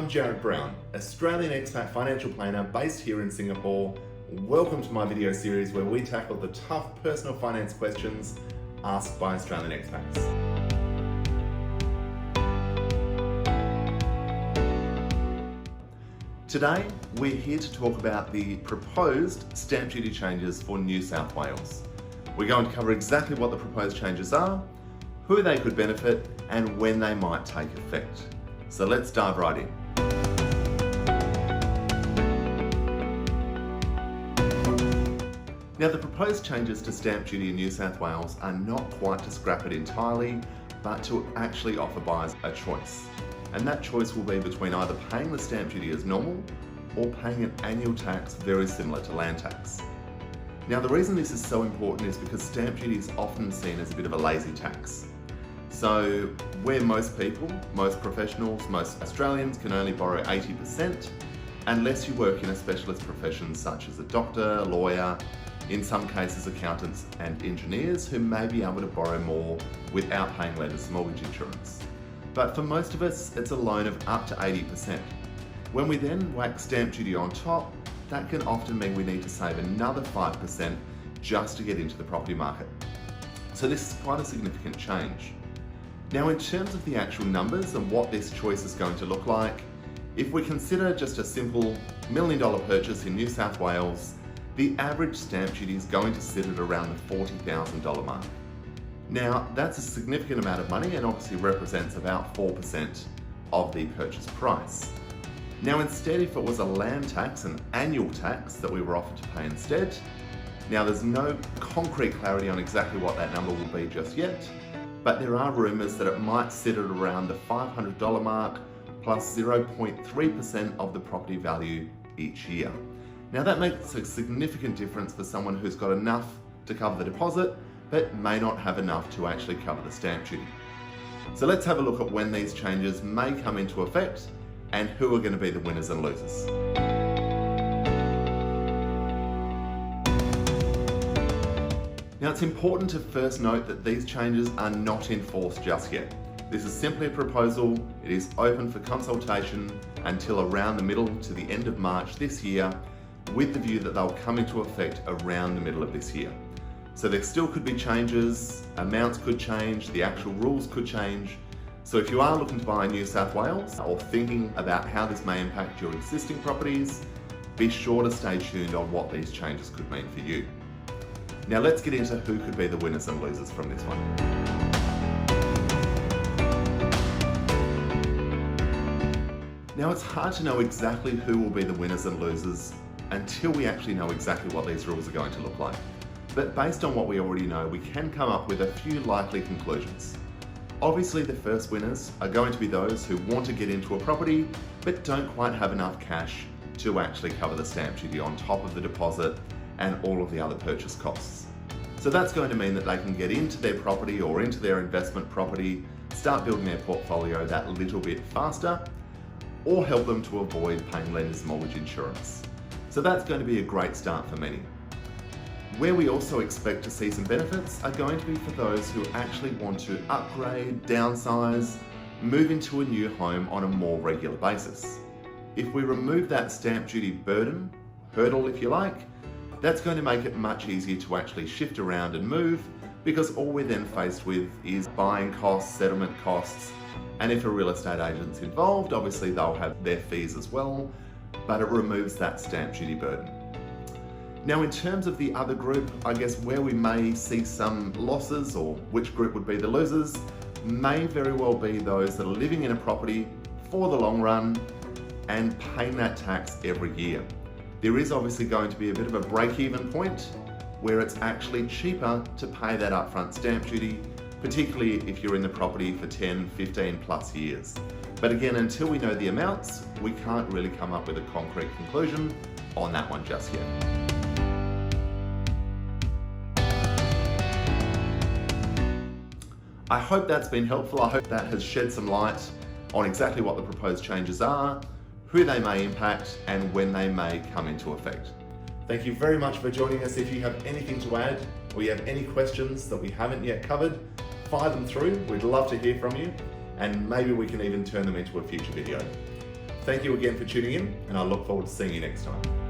I'm Jarrad Brown, Australian expat financial planner based here in Singapore. Welcome to my video series where we tackle the tough personal finance questions asked by Australian expats. Today, we're here to talk about the proposed stamp duty changes for New South Wales. We're going to cover exactly what the proposed changes are, who they could benefit, and when they might take effect. So let's dive right in. Now, the proposed changes to stamp duty in New South Wales are not quite to scrap it entirely, but to actually offer buyers a choice. And that choice will be between either paying the stamp duty as normal or paying an annual tax very similar to land tax. Now, the reason this is so important is because stamp duty is often seen as a bit of a lazy tax. So where most people, most professionals, most Australians can only borrow 80%, unless you work in a specialist profession such as a doctor, a lawyer, in some cases accountants and engineers who may be able to borrow more without paying lenders mortgage insurance. But for most of us, it's a loan of up to 80%. When we then whack stamp duty on top, that can often mean we need to save another 5% just to get into the property market. So this is quite a significant change. Now, in terms of the actual numbers and what this choice is going to look like, if we consider just a simple $1 million purchase in New South Wales, the average stamp duty is going to sit at around the $40,000 mark. Now, that's a significant amount of money and obviously represents about 4% of the purchase price. Now, instead, if it was a land tax, an annual tax that we were offered to pay instead, now there's no concrete clarity on exactly what that number will be just yet, but there are rumours that it might sit at around the $500 mark plus 0.3% of the property value each year. Now, that makes a significant difference for someone who's got enough to cover the deposit but may not have enough to actually cover the stamp duty. So let's have a look at when these changes may come into effect and who are going to be the winners and losers. Now, it's important to first note that these changes are not in force just yet. This is simply a proposal. It is open for consultation until around the middle to the end of March this year, with the view that they'll come into effect around the middle of this year. So there still could be changes, amounts could change, the actual rules could change. So if you are looking to buy in New South Wales or thinking about how this may impact your existing properties, be sure to stay tuned on what these changes could mean for you. Now let's get into who could be the winners and losers from this one. Now, it's hard to know exactly who will be the winners and losers until we actually know exactly what these rules are going to look like. But based on what we already know, we can come up with a few likely conclusions. Obviously, the first winners are going to be those who want to get into a property but don't quite have enough cash to actually cover the stamp duty on top of the deposit and all of the other purchase costs. So that's going to mean that they can get into their property or into their investment property, start building their portfolio that little bit faster, or help them to avoid paying lenders mortgage insurance. So that's going to be a great start for many. Where we also expect to see some benefits are going to be for those who actually want to upgrade, downsize, move into a new home on a more regular basis. If we remove that stamp duty burden, hurdle if you like, that's going to make it much easier to actually shift around and move, because all we're then faced with is buying costs, settlement costs, and if a real estate agent's involved, obviously they'll have their fees as well, but it removes that stamp duty burden. Now, in terms of the other group, I guess where we may see some losses, or which group would be the losers, may very well be those that are living in a property for the long run and paying that tax every year. There is obviously going to be a bit of a break-even point where it's actually cheaper to pay that upfront stamp duty, particularly if you're in the property for 10, 15 plus years. But again, until we know the amounts, we can't really come up with a concrete conclusion on that one just yet. I hope that's been helpful. I hope that has shed some light on exactly what the proposed changes are, who they may impact, and when they may come into effect. Thank you very much for joining us. If you have anything to add or you have any questions that we haven't yet covered, fire them through. We'd love to hear from you, and maybe we can even turn them into a future video. Thank you again for tuning in, and I look forward to seeing you next time.